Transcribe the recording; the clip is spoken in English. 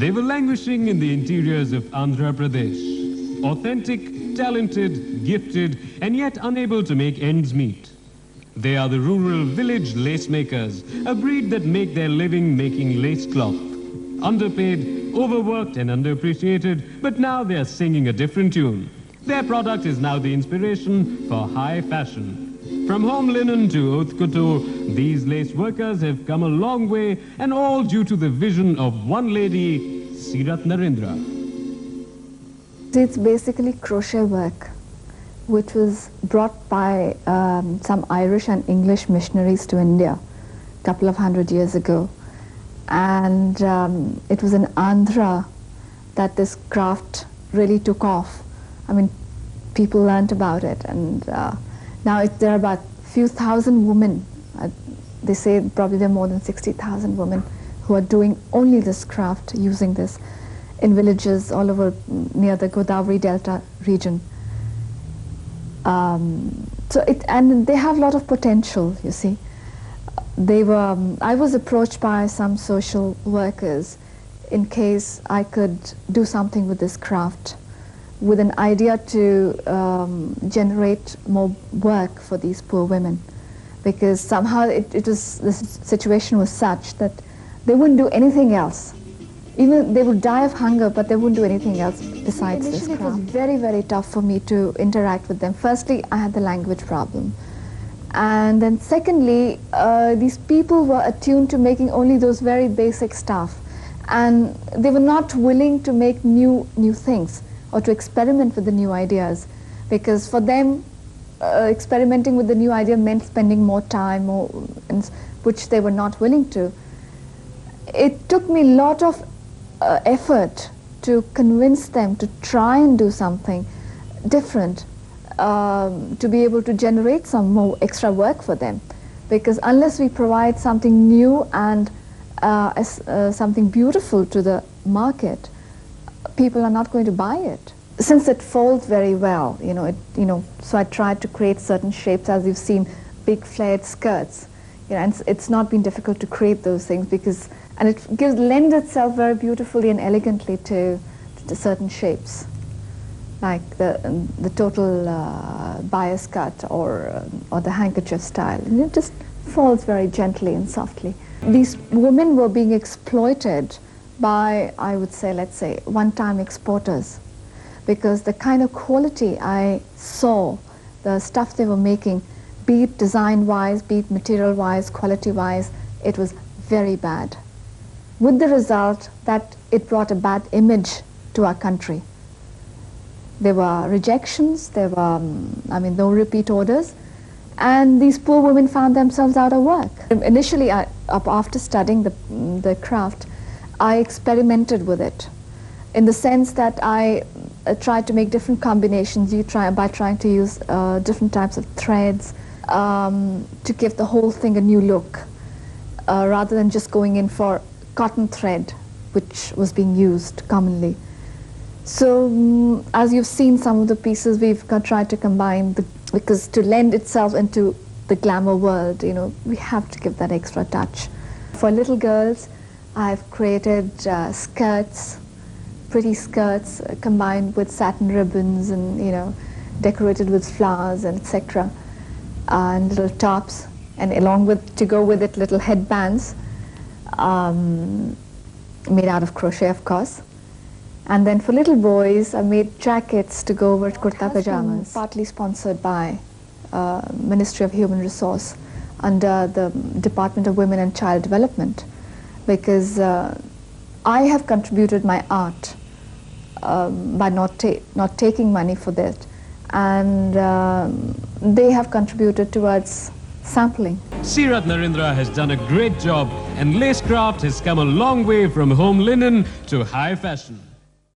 They were languishing in the interiors of Andhra Pradesh. Authentic, talented, gifted, and yet unable to make ends meet. They are the rural village lace makers, a breed that make their living making lace cloth. Underpaid, overworked and underappreciated, but now they are singing a different tune. Their product is now the inspiration for high fashion. From home linen to haute couture, these lace workers have come a long way, and all due to the vision of one lady, Sirat Narendra. It's basically crochet work, which was brought by some Irish and English missionaries to India a couple of 100 years ago. And it was in Andhra that this craft really took off. I mean, people learnt about it, and now there are about a few thousand women. They say probably there are more than 60,000 women who are doing only this craft, using this in villages all over near the Godavari Delta region. And they have a lot of potential, you see. I was approached by some social workers in case I could do something with this craft, with an idea to generate more work for these poor women, because somehow the situation was such that they wouldn't do anything else. Even they would die of hunger, but they wouldn't do anything else besides this craft. It was very, very tough for me to interact with them. Firstly, I had the language problem. And then secondly, these people were attuned to making only those very basic stuff. And they were not willing to make new things, or to experiment with the new ideas, because for them experimenting with the new idea meant spending more time, which they were not willing to. It took me a lot of effort to convince them to try and do something different, to be able to generate some more extra work for them, because unless we provide something new and something beautiful to the market, people are not going to buy it. Since it folds very well, so I tried to create certain shapes, as you've seen, big flared skirts. And it's not been difficult to create those things, and it lends itself very beautifully and elegantly to certain shapes, like the total bias cut or the handkerchief style. And it just falls very gently and softly. These women were being exploited by, I would say, let's say, one-time exporters, because the kind of quality I saw, the stuff they were making, be it design-wise, be it material-wise, quality-wise, it was very bad. With the result that it brought a bad image to our country. There were rejections, there were, no repeat orders, and these poor women found themselves out of work. Initially, after studying the craft, I experimented with it, in the sense that I tried to make different combinations by trying to use different types of threads to give the whole thing a new look, rather than just going in for cotton thread, which was being used commonly. So as you've seen some of the pieces, we've tried to combine, because to lend itself into the glamour world, we have to give that extra touch. For little girls, I've created skirts, pretty skirts combined with satin ribbons and, decorated with flowers and etc. And little tops, and to go with it, little headbands made out of crochet, of course. And then for little boys, I made jackets to go over kurta pajamas. Partly sponsored by Ministry of Human Resource under the Department of Women and Child Development, because I have contributed my art by not taking money for that, and they have contributed towards sampling. Sirat Narendra has done a great job, and lace craft has come a long way from home linen to high fashion.